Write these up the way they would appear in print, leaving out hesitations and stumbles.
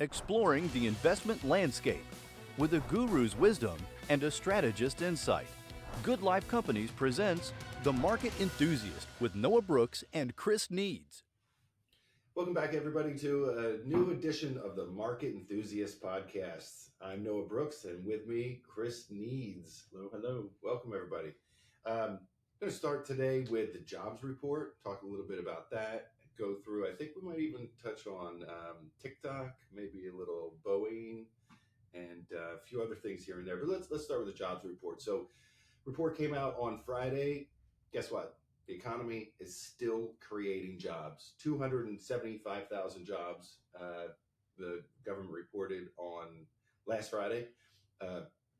Exploring the investment landscape with a guru's wisdom and a strategist's insight. Good Life Companies presents The Market Enthusiast with Noah Brooks and Chris Needs. Welcome back, everybody, to a new edition of the Market Enthusiast podcast. I'm Noah Brooks, and with me, Chris Needs. Hello. Welcome, everybody. I'm going to start today with the jobs report, talk a little bit about that, go through. I think we might even touch on TikTok, maybe a little Boeing, and a few other things here and there. But let's start with the jobs report. So, report came out on Friday. Guess what? The economy is still creating jobs. 275,000 jobs. The government reported on last Friday.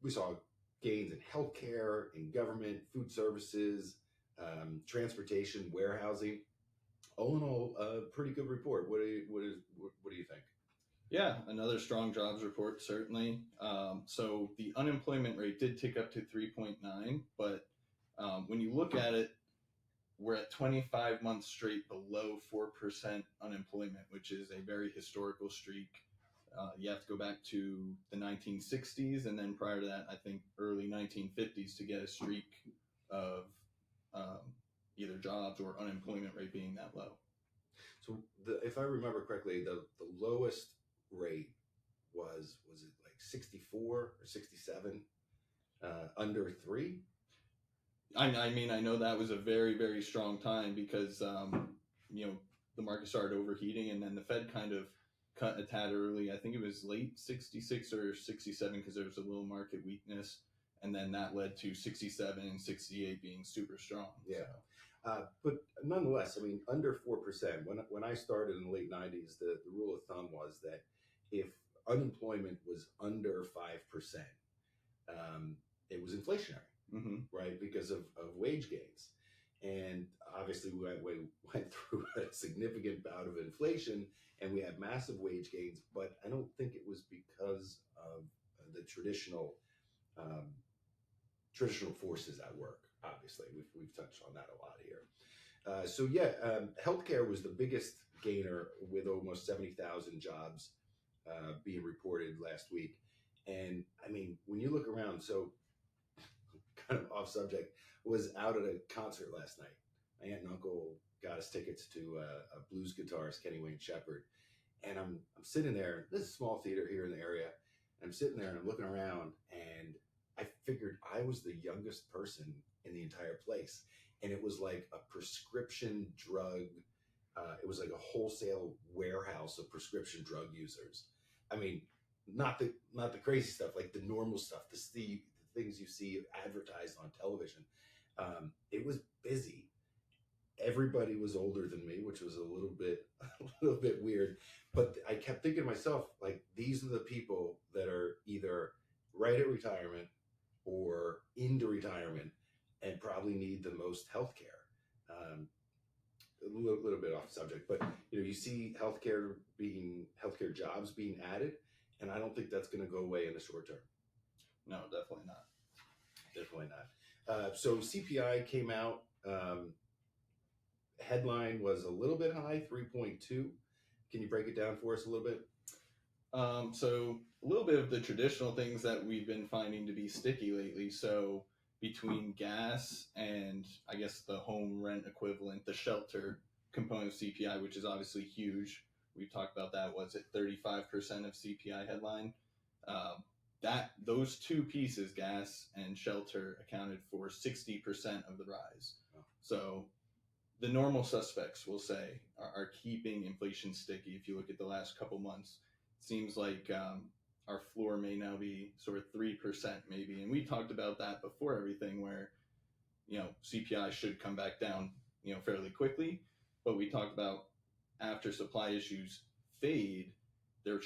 We saw gains in healthcare, in government, food services, transportation, warehousing. All in all, a pretty good report. What do you think? Yeah, another strong jobs report, certainly. So the unemployment rate did tick up to 3.9, but when you look at it, we're at 25 months straight below 4% unemployment, which is a very historical streak. You have to go back to the 1960s, and then prior to that, I think early 1950s to get a streak of either jobs or unemployment rate being that low. So if I remember correctly, the lowest rate was it like 64 or 67, under 3? I mean, I know that was a very, very strong time because, the market started overheating, and then the Fed kind of cut a tad early. I think it was late 66 or 67 because there was a little market weakness. And then that led to 67 and 68 being super strong. Yeah. So. But nonetheless, I mean, under 4%. When I started in the late 90s, the rule of thumb was that if unemployment was under 5%, it was inflationary, right? Because of wage gains. And obviously, we went through a significant bout of inflation, and we had massive wage gains. But I don't think it was because of the traditional forces at work. Obviously, we've touched on that a lot here. Healthcare was the biggest gainer with almost 70,000 jobs being reported last week. And I mean, when you look around, so kind of off subject, was out at a concert last night. My aunt and uncle got us tickets to a blues guitarist, Kenny Wayne Shepherd. And I'm sitting there. This is a small theater here in the area. And I'm sitting there and I'm looking around, and I figured I was the youngest person in the entire place. And it was like a prescription drug. It was like a wholesale warehouse of prescription drug users. I mean, not the crazy stuff, like the normal stuff, the things you see advertised on television. It was busy. Everybody was older than me, which was a little bit weird. But I kept thinking to myself, like, these are the people that are either right at retirement or into retirement and probably need the most health care. A little bit off subject, but you see healthcare jobs being added, and I don't think that's going to go away in the short term. No, definitely not. Definitely not. So CPI came out. Headline was a little bit high, 3.2. Can you break it down for us a little bit? So a little bit of the traditional things that we've been finding to be sticky lately. So between gas and I guess the home rent equivalent, the shelter component of CPI, which is obviously huge. We've talked about that. Was it 35% of CPI headline? Those two pieces, gas and shelter, accounted for 60% of the rise. Oh. So the normal suspects, we'll say, are keeping inflation sticky. If you look at the last couple months, it seems like our floor may now be sort of 3% maybe. And we talked about that before everything, where, CPI should come back down, fairly quickly. But we talked about after supply issues fade, there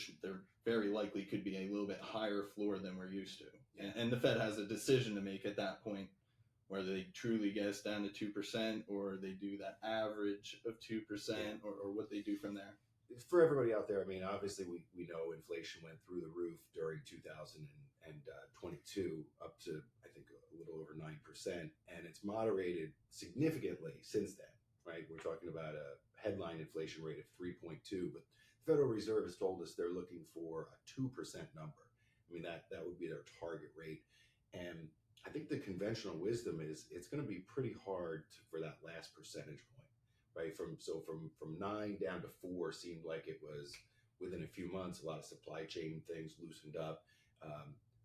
very likely could be a little bit higher floor than we're used to. And the Fed has a decision to make at that point, whether they truly get us down to 2% or they do that average of 2% or what they do from there. For everybody out there, I mean, obviously we know inflation went through the roof during 2022 up to, I think, a little over 9%, and it's moderated significantly since then, right? We're talking about a headline inflation rate of 3.2, but the Federal Reserve has told us they're looking for a 2% number. I mean, that would be their target rate. And I think the conventional wisdom is it's going to be pretty hard for that last percentage point, right? From 9 down to 4 seemed like it was within a few months. A lot of supply chain things loosened up.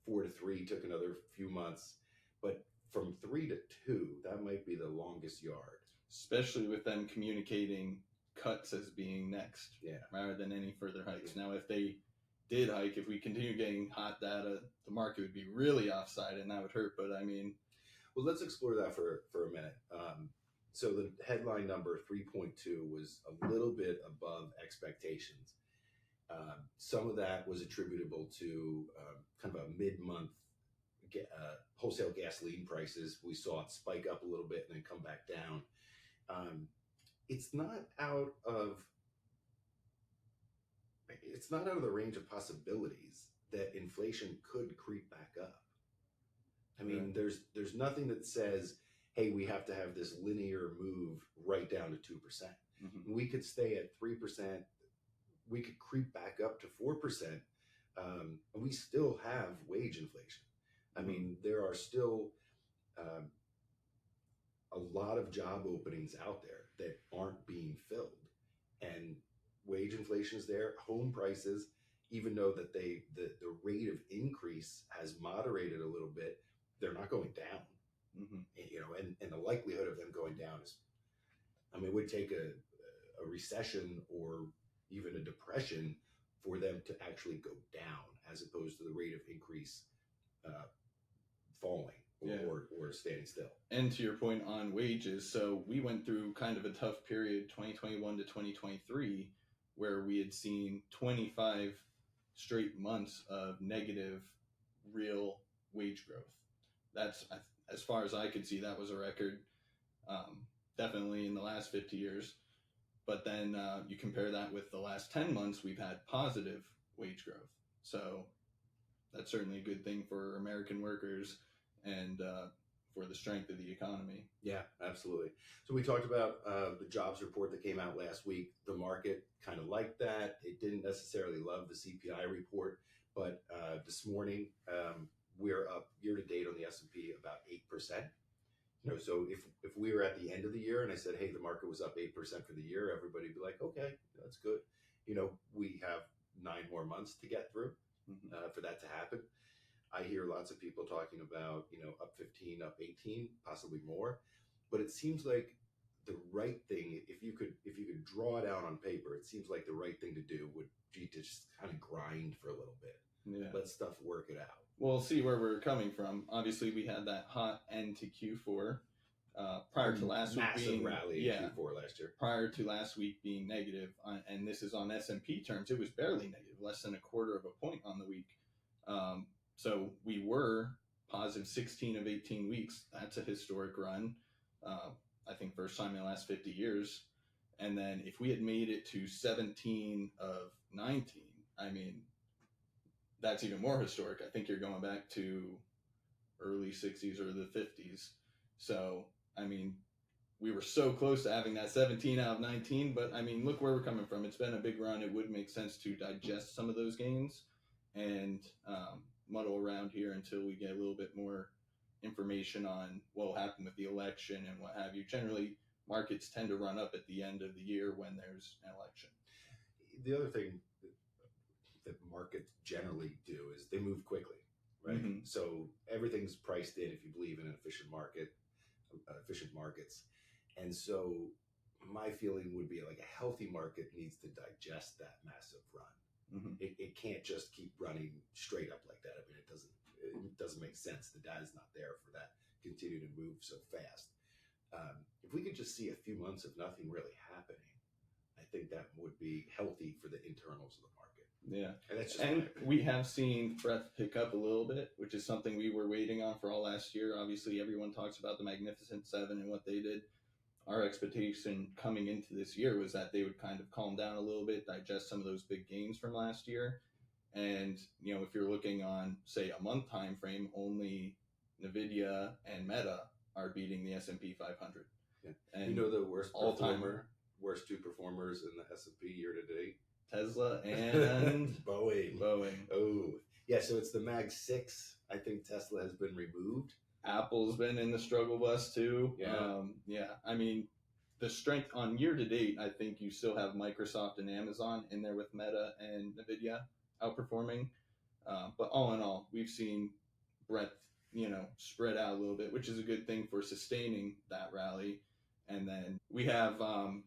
4 to 3 took another few months, but from 3 to 2, that might be the longest yard. Especially with them communicating cuts as being next, Yeah, rather than any further hikes. Now, if they did hike, if we continue getting hot data, the market would be really offside, and that would hurt. But I mean, well, let's explore that for a minute. So the headline number 3.2 was a little bit above expectations. Some of that was attributable to kind of a mid-month wholesale gasoline prices. We saw it spike up a little bit and then come back down. It's not out of the range of possibilities that inflation could creep back up. I mean, there's nothing that says, hey, we have to have this linear move right down to 2%. Mm-hmm. We could stay at 3%. We could creep back up to 4%. And we still have wage inflation. I mean, there are still a lot of job openings out there that aren't being filled, and wage inflation is there. Home prices, even though that the rate of increase has moderated a little bit, they're not going down. Mm-hmm. And the likelihood of them going down is, I mean, it would take a recession or even a depression for them to actually go down, as opposed to the rate of increase falling or standing still. And to your point on wages, so we went through kind of a tough period, 2021 to 2023, where we had seen 25 straight months of negative real wage growth. That's, as far as I could see, that was a record, definitely in the last 50 years. But then you compare that with the last 10 months, we've had positive wage growth. So that's certainly a good thing for American workers and for the strength of the economy. Yeah, absolutely. So we talked about the jobs report that came out last week. The market kind of liked that. It didn't necessarily love the CPI report, but this morning we're up year to date on the S&P about 8%. So if we were at the end of the year and I said, hey, the market was up 8% for the year, everybody would be like, okay, that's good. We have 9 more months to get through for that to happen. I hear lots of people talking about, up 15, up 18, possibly more. But it seems like the right thing, if you could draw it out on paper, it seems like the right thing to do would be to just kind of grind for a little bit. Yeah. Let stuff work it out. We'll see where we're coming from. Obviously, we had that hot end to Q4 prior to last week being rally in Q4 last year. Prior to last week being negative, and this is on S&P terms, it was barely negative, less than 1/4 of a point on the week. So we were positive 16 of 18 weeks. That's a historic run. I think first time in the last 50 years. And then if we had made it to 17 of 19, I mean, that's even more historic. I think you're going back to early 60s or the 50s. So, I mean, we were so close to having that 17 out of 19, but I mean, look where we're coming from. It's been a big run. It would make sense to digest some of those gains and muddle around here until we get a little bit more information on what will happen with the election and what have you. Generally, markets tend to run up at the end of the year when there's an election. The other thing that markets generally do is they move quickly, right? Mm-hmm. So everything's priced in if you believe in an efficient markets. And so my feeling would be like a healthy market needs to digest that massive run. Mm-hmm. It can't just keep running straight up like that. I mean, it doesn't make sense. The data's not there for that continue to move so fast. If we could just see a few months of nothing really happening, I think that would be healthy for the internals of the market. Yeah. And we have seen breadth pick up a little bit, which is something we were waiting on for all last year. Obviously, everyone talks about the Magnificent Seven and what they did. Our expectation coming into this year was that they would kind of calm down a little bit, digest some of those big gains from last year. And, if you're looking on, say, a month time frame, only NVIDIA and Meta are beating the S&P 500. Yeah. And the worst two performers in the S&P year to date? Tesla and Boeing. Boeing. Oh, yeah. So it's the Mag 6. I think Tesla has been removed. Apple's been in the struggle bus too. Yeah. I mean, the strength on year to date, I think you still have Microsoft and Amazon in there with Meta and Nvidia outperforming. But all in all, we've seen breadth, spread out a little bit, which is a good thing for sustaining that rally. And then we have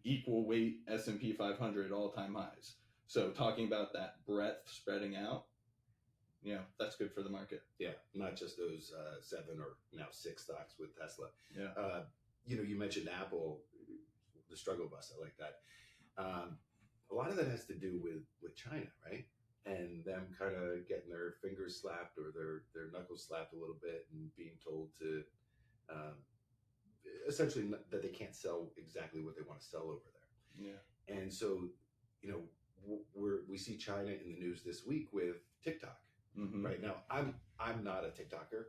equal weight S&P 500 all-time highs. So talking about that breadth spreading out, that's good for the market. Yeah, not just those 7 or now 6 stocks with Tesla. Yeah. You mentioned Apple, the struggle bus. I like that. A lot of that has to do with China, right? And them kind of getting their fingers slapped or their knuckles slapped a little bit and being told to essentially that they can't sell exactly what they want to sell over there. Yeah. And so, we see China in the news this week with TikTok. Mm-hmm. Right now, I'm not a TikToker.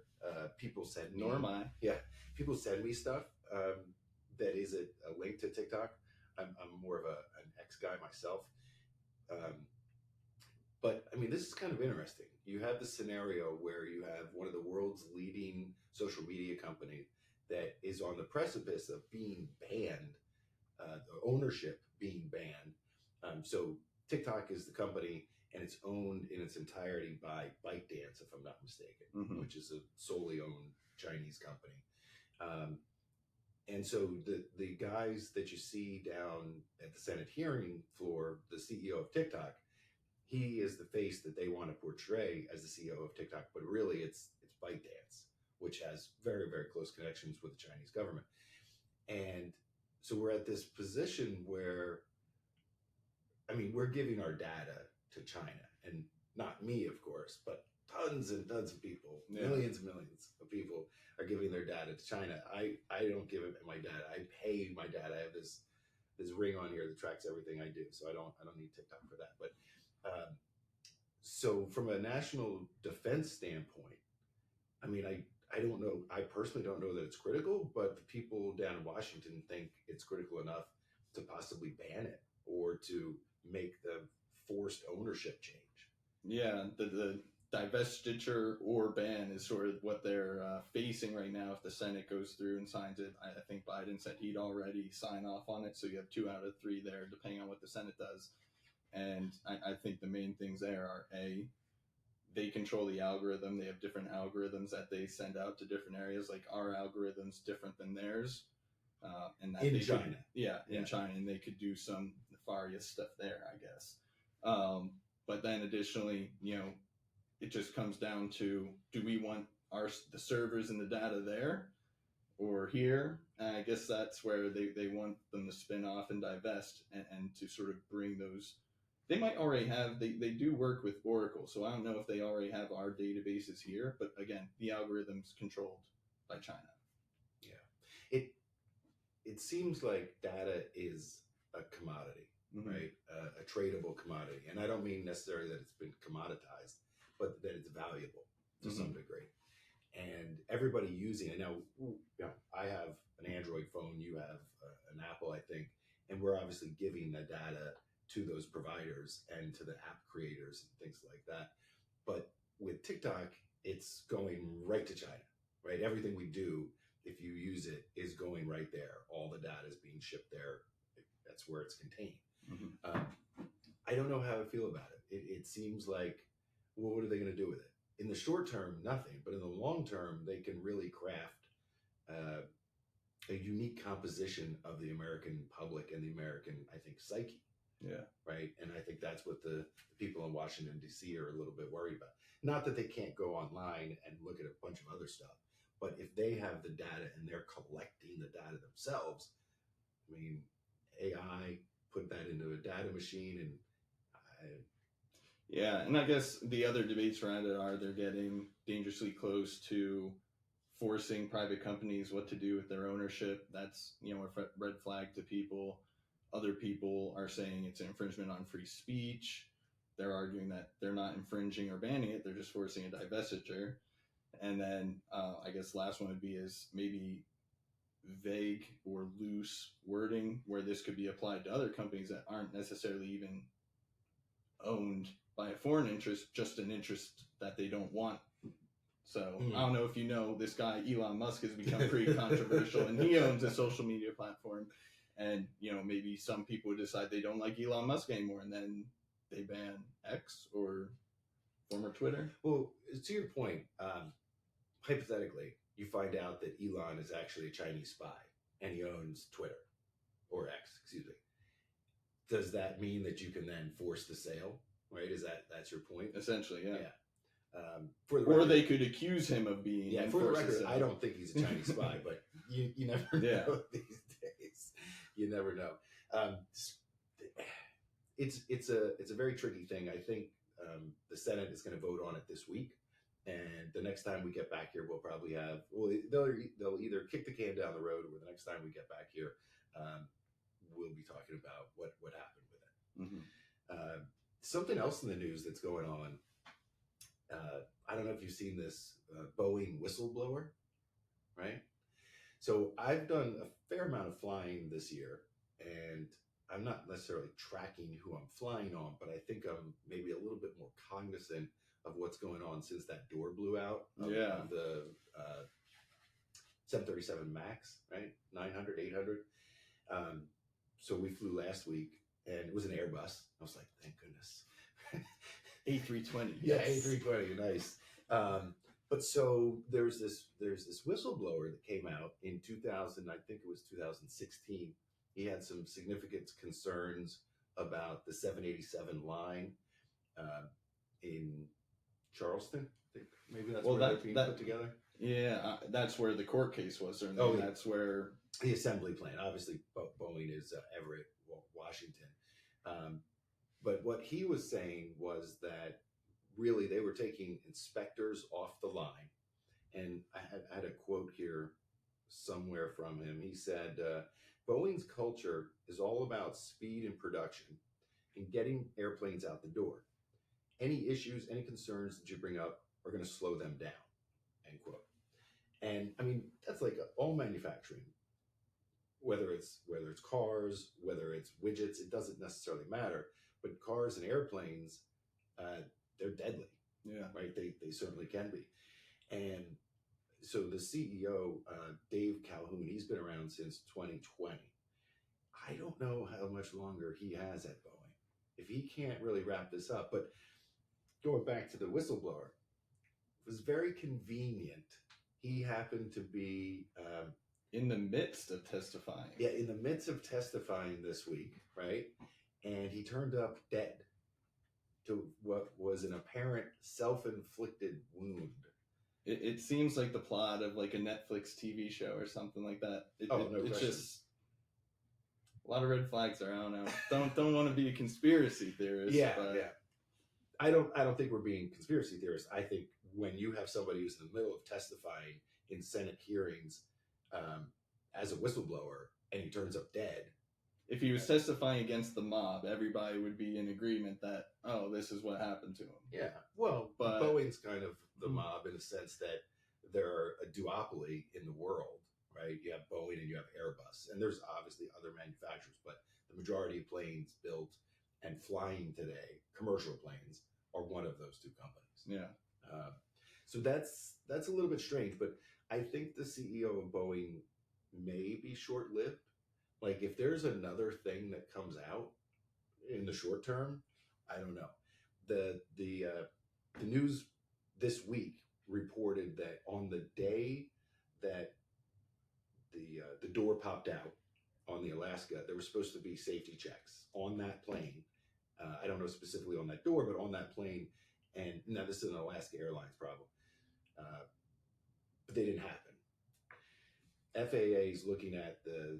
People send me, nor am I. Yeah, people send me stuff that is a link to TikTok. I'm more of an X guy myself. But I mean, this is kind of interesting. You have the scenario where you have one of the world's leading social media company that is on the precipice of being banned, the ownership being banned. So TikTok is the company, and it's owned in its entirety by ByteDance, if I'm not mistaken, mm-hmm. which is a solely owned Chinese company. And so the guys that you see down at the Senate hearing floor, the CEO of TikTok, he is the face that they want to portray as the CEO of TikTok, but really it's ByteDance, which has very, very close connections with the Chinese government. And so we're at this position where, I mean, we're giving our data to China, and not me, of course, but tons and tons of people, millions and millions of people are giving their data to China. I don't give it my data. I pay my data. I have this ring on here that tracks everything I do, so I don't need TikTok for that. But so from a national defense standpoint, I mean, I don't know. I personally don't know that it's critical, but the people down in Washington think it's critical enough to possibly ban it or to make the forced ownership change. Yeah, the divestiture or ban is sort of what they're facing right now if the Senate goes through and signs it. I think Biden said he'd already sign off on it, so you have 2 out of 3 there, depending on what the Senate does. And I think the main things there are, A, they control the algorithm. They have different algorithms that they send out to different areas. Like our algorithm's different than theirs. And that in China. In China, and they could do some nefarious stuff there, I guess. But then additionally, it just comes down to, do we want the servers and the data there or here? And I guess that's where they want them to spin off and divest and to sort of bring those. They might already have, they do work with Oracle, so I don't know if they already have our databases here, but again, the algorithm's controlled by China. Yeah. It seems like data is a commodity, mm-hmm. right? A tradable commodity. And I don't mean necessarily that it's been commoditized, but that it's valuable to mm-hmm. some degree. And everybody using it. Now, I have an Android phone, you have an Apple, I think, and we're obviously giving the data to those providers and to the app creators and things like that. But with TikTok, it's going right to China, right? Everything we do, if you use it, is going right there. All the data is being shipped there. That's where it's contained. Mm-hmm. I don't know how I feel about it. It seems like, well, what are they going to do with it? In the short term, nothing. But in the long term, they can really craft a unique composition of the American public and the American, I think, psyche. Yeah. Right. And I think that's what the people in Washington, D.C. are a little bit worried about. Not that they can't go online and look at a bunch of other stuff, but if they have the data and they're collecting the data themselves, I mean, AI, put that into a data machine and yeah. And I guess the other debates around it are they're getting dangerously close to forcing private companies what to do with their ownership. That's, a red flag to people. Other people are saying it's an infringement on free speech. They're arguing that they're not infringing or banning it. They're just forcing a divestiture. And then I guess last one would be is maybe vague or loose wording where this could be applied to other companies that aren't necessarily even owned by a foreign interest, just an interest that they don't want. So Hmm. I don't know if you know, this guy Elon Musk has become pretty controversial, and he owns a social media platform. And maybe some people decide they don't like Elon Musk anymore, and then they ban X or former Twitter. Well, to your point, hypothetically, you find out that Elon is actually a Chinese spy and he owns Twitter or X, excuse me. Does that mean that you can then force the sale? Right? That's your point? Essentially, yeah. For the Or record, they could accuse him of being. yeah. For the record, I don't think he's a Chinese spy, but you never know these days. You never know. It's a very tricky thing. I think the Senate is going to vote on it this week, and the next time we get back here, we'll probably have. Well, they'll either kick the can down the road, or the next time we get back here, we'll be talking about what happened with it. Mm-hmm. Something else in the news that's going on. I don't know if you've seen this Boeing whistleblower, right? So I've done a fair amount of flying this year, and I'm not necessarily tracking who I'm flying on, but I think I'm maybe a little bit more cognizant of what's going on since that door blew out of the 737 MAX, right? 900, 800. So we flew last week, and it was an Airbus. I was like, thank goodness. A320. Yeah, A320, nice. But so there's this whistleblower that came out in 2000, I think it was 2016. He had some significant concerns about the 787 line in Charleston. I think maybe that's where they're being put together. Yeah, that's where the court case was. Certainly, that's where the assembly plant. Obviously, Boeing is Everett, Washington. But what he was saying was that really they were taking inspectors off the line. And I had a quote here somewhere from him. He said, Boeing's culture is all about speed and production and getting airplanes out the door. Any issues, any concerns that you bring up are going to slow them down, end quote. And I mean, that's like all manufacturing, whether it's cars, whether it's widgets, it doesn't necessarily matter. But cars and airplanes, they're deadly. Yeah. Right. They certainly can be. And so the CEO, Dave Calhoun, he's been around since 2020. I don't know how much longer he has at Boeing if he can't really wrap this up. But going back to the whistleblower, it was very convenient. He happened to be in the midst of testifying. Yeah, in the midst of testifying this week, right? And he turned up dead to what was an apparent self-inflicted wound. It seems like the plot of like a Netflix TV show or something like that. No it's question. Just a lot of red flags there. I don't know. Don't want to be a conspiracy theorist. Yeah. I don't think we're being conspiracy theorists. I think when you have somebody who's in the middle of testifying in Senate hearings as a whistleblower and he turns up dead. If he was testifying against the mob, everybody would be in agreement that, oh, this is what happened to him. Yeah. Well, but Boeing's kind of the mob in a sense that they're a duopoly in the world, right? You have Boeing and you have Airbus. And there's obviously other manufacturers, but the majority of planes built and flying today, commercial planes, are one of those two companies. Yeah. So that's a little bit strange, but I think the CEO of Boeing may be short-lived. Like if there's another thing that comes out in the short term, I don't know. The news this week reported that on the day that the door popped out on the Alaska, there were supposed to be safety checks on that plane. I don't know specifically on that door, but on that plane. And now this is an Alaska Airlines problem, but they didn't happen. FAA is looking at the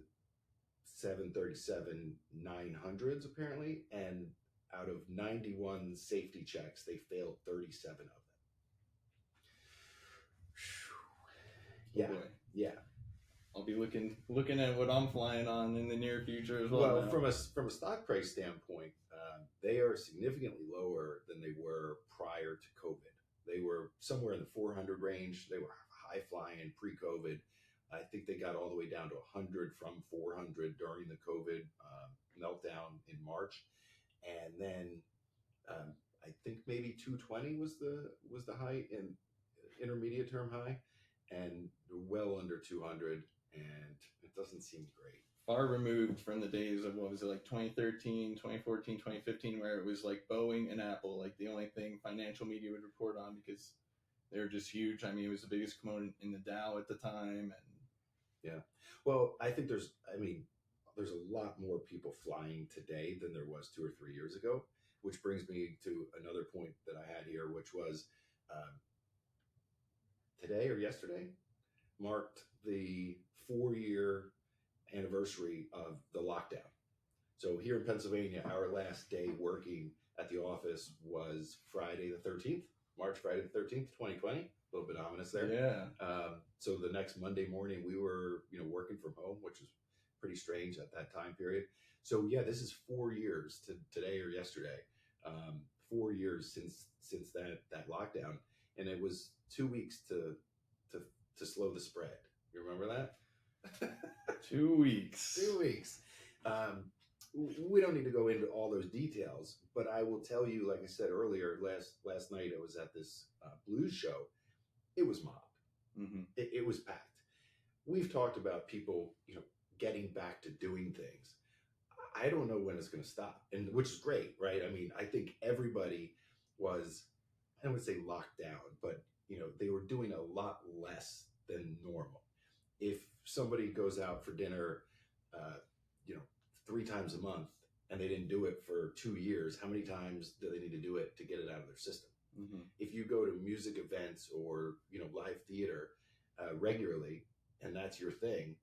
737-900s apparently, and out of 91 safety checks, they failed 37 of them. Oh boy. Yeah. I'll be looking at what I'm flying on in the near future as well. Well, now. from a stock price standpoint, they are significantly lower than they were prior to COVID. They were somewhere in the 400 range. They were high flying pre-COVID. I think they got all the way down to 100 from 400 during the COVID meltdown in March. And then I think maybe 220 was the high in intermediate term high, and well under 200, and it doesn't seem great. Far removed from the days of, what was it, like 2013, 2014, 2015, where it was like Boeing and Apple, like the only thing financial media would report on because they were just huge. I mean, it was the biggest component in the Dow at the time. And yeah, well, I think there's a lot more people flying today than there was 2 or 3 years ago, which brings me to another point that I had here, which was um, today or yesterday marked the 4-year anniversary of the lockdown. So here in Pennsylvania, our last day working at the office was Friday the 13th, Friday the 13th, 2020. A little bit ominous there. yeah, So the next Monday morning, we were, working from home, which was pretty strange at that time period. So yeah, this is 4 years to today or yesterday. 4 years since that lockdown, and it was 2 weeks to slow the spread. You remember that? 2 weeks. 2 weeks. We don't need to go into all those details, but I will tell you, like I said earlier, last night I was at this blues show. It was mobbed. Mm-hmm. It was packed. We've talked about people, getting back to doing things. I don't know when it's going to stop, and which is great, right? I mean, I think everybody was, I don't want to say locked down, but they were doing a lot less than normal. If somebody goes out for dinner, 3 times a month, and they didn't do it for 2 years, how many times do they need to do it to get it out of their system? Mm-hmm. If you go to music events or live theater regularly, and that's your thing,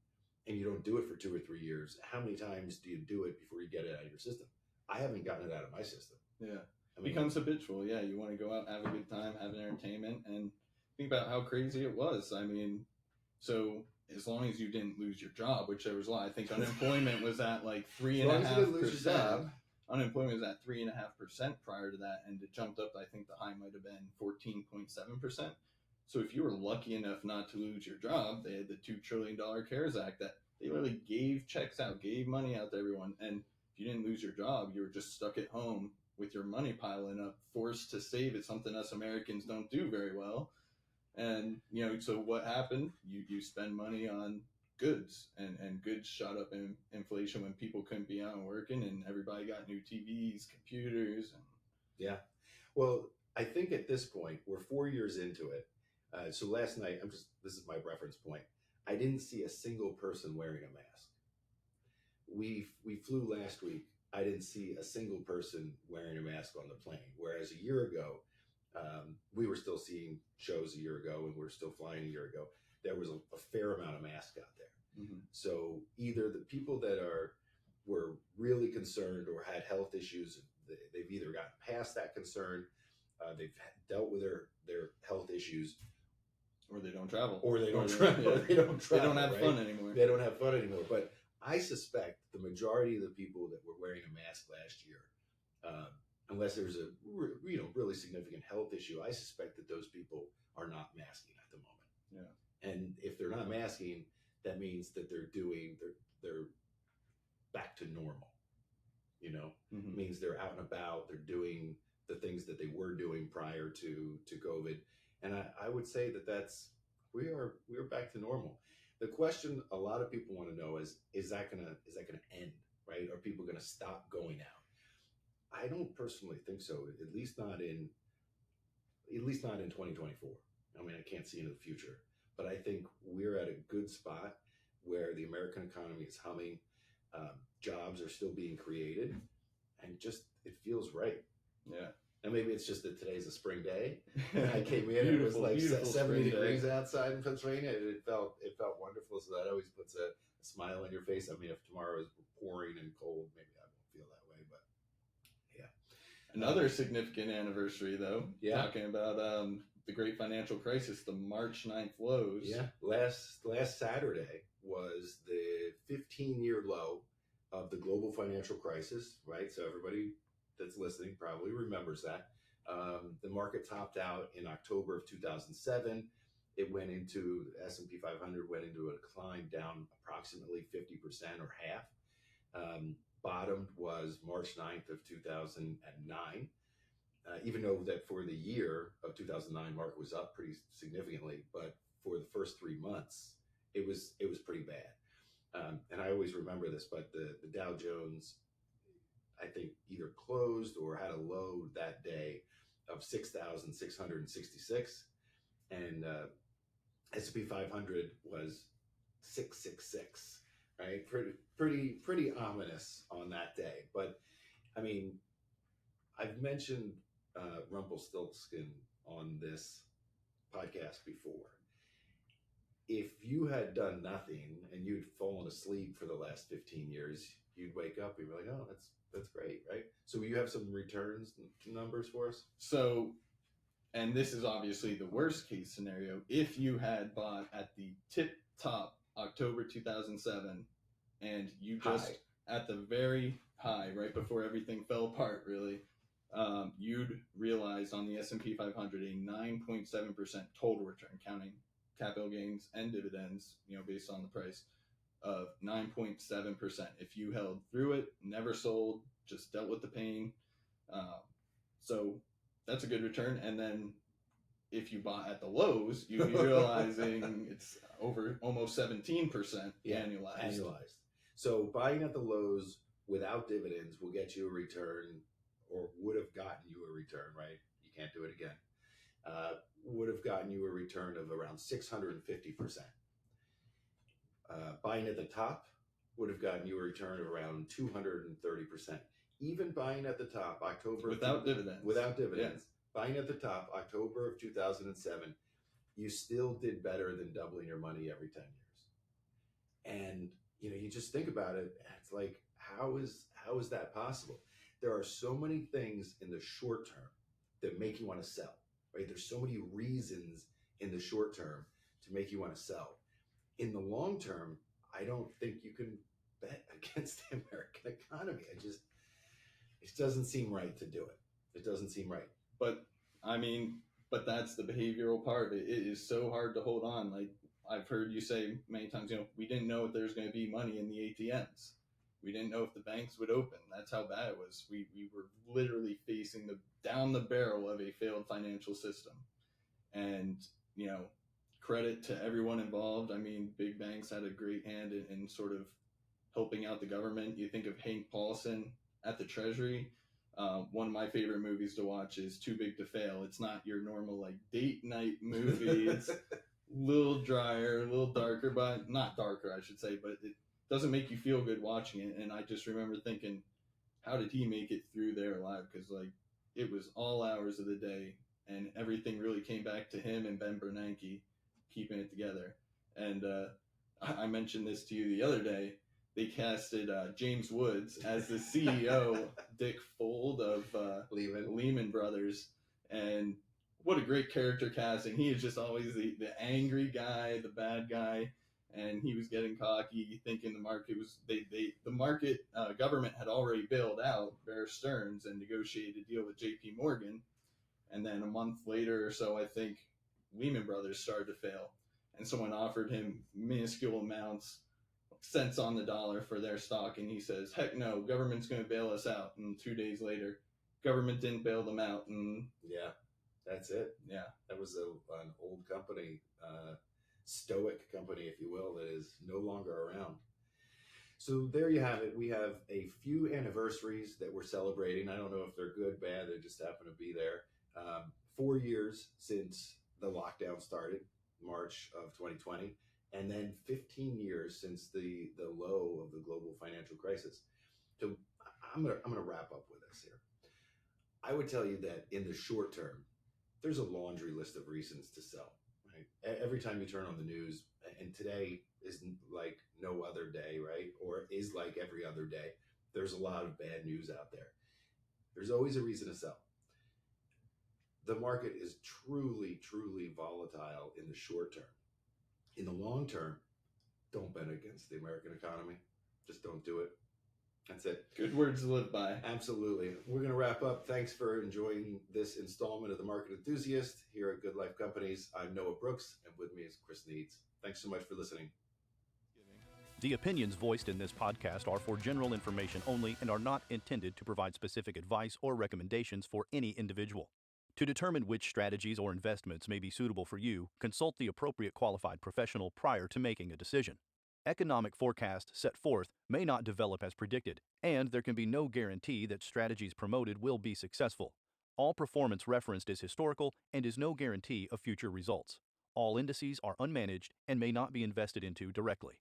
and you don't do it for 2 or 3 years, how many times do you do it before you get it out of your system? I haven't gotten it out of my system. Yeah. I mean, Becomes habitual. Yeah, you want to go out, have a good time, have an entertainment, and think about how crazy it was. I mean, so as long as you didn't lose your job, which there was a lot, I think unemployment was at like 3.5%. Unemployment was at 3.5% prior to that, and it jumped up. I think the high might have been 14.7%. So if you were lucky enough not to lose your job, they had the $2 trillion CARES Act that they literally gave checks out, gave money out to everyone. And if you didn't lose your job, you were just stuck at home with your money piling up, forced to save it, something us Americans don't do very well. And, so what happened? You spend money on goods, and goods shot up in inflation when people couldn't be out and working, and everybody got new TVs, computers. Yeah. Well, I think at this point, we're 4 years into it. So last night, this is my reference point. I didn't see a single person wearing a mask. We flew last week. I didn't see a single person wearing a mask on the plane. Whereas a year ago, we were still seeing shows a year ago, and we were still flying a year ago. There was a fair amount of masks out there. Mm-hmm. So either the people that were really concerned or had health issues, they've either gotten past that concern, they've dealt with their health issues, Or they don't travel. or they don't travel. Yeah. They don't travel. They don't have right? fun anymore. They don't have fun anymore. But I suspect the majority of the people that were wearing a mask last year, unless there's a really significant health issue, I suspect that those people are not masking at the moment. Yeah. And if they're not masking, that means that they're back to normal. Mm-hmm. It means they're out and about. They're doing the things that they were doing prior to COVID. And I would say we are back to normal. The question a lot of people want to know is that gonna end, right? Are people gonna stop going out? I don't personally think so. At least not in 2024. I mean, I can't see into the future, but I think we're at a good spot where the American economy is humming. Jobs are still being created, and just it feels right. Yeah. And maybe it's just that today's a spring day. And I came in and it was like beautiful 70 degrees day outside in Pennsylvania. And it felt wonderful. So that always puts a smile on your face. I mean, if tomorrow is pouring and cold, maybe I won't feel that way. But yeah. Another significant anniversary, though. Yeah. Talking about the great financial crisis, the March 9th lows. Yeah. Last Saturday was the 15-year low of the global financial crisis, right? So everybody that's listening probably remembers that. The market topped out in October of 2007. It went into, the S&P 500 went into a decline down approximately 50% or half. Bottomed was March 9th of 2009. even though that for the year of 2009, market was up pretty significantly, but for the first 3 months, it was pretty bad. And I always remember this, but the Dow Jones, I think, either closed or had a low that day of 6,666, and S&P 500 was 666. Right, pretty ominous on that day. But I mean, I've mentioned Rumpelstiltskin on this podcast before. If you had done nothing and you'd fallen asleep for the last 15 years, you'd wake up and be like, oh, that's great, right? So you have some returns numbers for us? So, and this is obviously the worst case scenario. If you had bought at the tip top October 2007 and you just at the very high, right before everything fell apart, really, you'd realize on the S&P 500 a 9.7% total return, counting capital gains and dividends, based on the price, of 9.7%. If you held through it, never sold, just dealt with the pain. So that's a good return. And then if you bought at the lows, you'd be realizing it's over almost 17% annualized. So buying at the lows without dividends will get you a return, or would have gotten you a return, right? You can't do it again. Would have gotten you a return of around 650%. Buying at the top would have gotten you a return of around 230%. Even buying at the top, October without dividends. Yeah. Buying at the top, October of 2007, you still did better than doubling your money every 10 years. And you just think about it, it's like, how is that possible? There are so many things in the short term that make you want to sell, right? There's so many reasons in the short term to make you want to sell. In the long term, I don't think you can bet against the American economy. It doesn't seem right to do it. It doesn't seem right. But that's the behavioral part. It is so hard to hold on. Like I've heard you say many times, we didn't know if there was going to be money in the ATMs. We didn't know if the banks would open. That's how bad it was. We were literally facing down the barrel of a failed financial system. And, credit to everyone involved. I mean, big banks had a great hand in sort of helping out the government. You think of Hank Paulson at the Treasury. One of my favorite movies to watch is Too Big to Fail. It's not your normal date night movie. It's a little drier, a little darker, but not darker, I should say, but it doesn't make you feel good watching it. And I just remember thinking, how did he make it through there alive? Because it was all hours of the day, and everything really came back to him and Ben Bernanke keeping it together. And I mentioned this to you the other day. They casted James Woods as the CEO, Dick Fuld of Lehman Brothers. And what a great character casting. He is just always the angry guy, the bad guy. And he was getting cocky, thinking the market was, government had already bailed out Bear Stearns and negotiated a deal with JP Morgan. And then a month later or so, I think Lehman Brothers started to fail. And someone offered him minuscule amounts, cents on the dollar for their stock, and he says, heck no, government's going to bail us out. And 2 days later, government didn't bail them out. And yeah, that's it. Yeah, that was an old company, stoic company, if you will, that is no longer around. So there you have it. We have a few anniversaries that we're celebrating. I don't know if they're good, bad, they just happen to be there. 4 years since the lockdown started, March of 2020. And then 15 years since the low of the global financial crisis. So I'm gonna wrap up with this here. I would tell you that in the short term, there's a laundry list of reasons to sell. Right? Every time you turn on the news, and today is like no other day, right? Or is like every other day. There's a lot of bad news out there. There's always a reason to sell. The market is truly, truly volatile in the short term. In the long term, don't bet against the American economy. Just don't do it. That's it. Good words to live by. Absolutely. We're going to wrap up. Thanks for enjoying this installment of the Market Enthusiast here at Good Life Companies. I'm Noah Brooks, and with me is Chris Needs. Thanks so much for listening. The opinions voiced in this podcast are for general information only and are not intended to provide specific advice or recommendations for any individual. To determine which strategies or investments may be suitable for you, consult the appropriate qualified professional prior to making a decision. Economic forecasts set forth may not develop as predicted, and there can be no guarantee that strategies promoted will be successful. All performance referenced is historical and is no guarantee of future results. All indices are unmanaged and may not be invested into directly.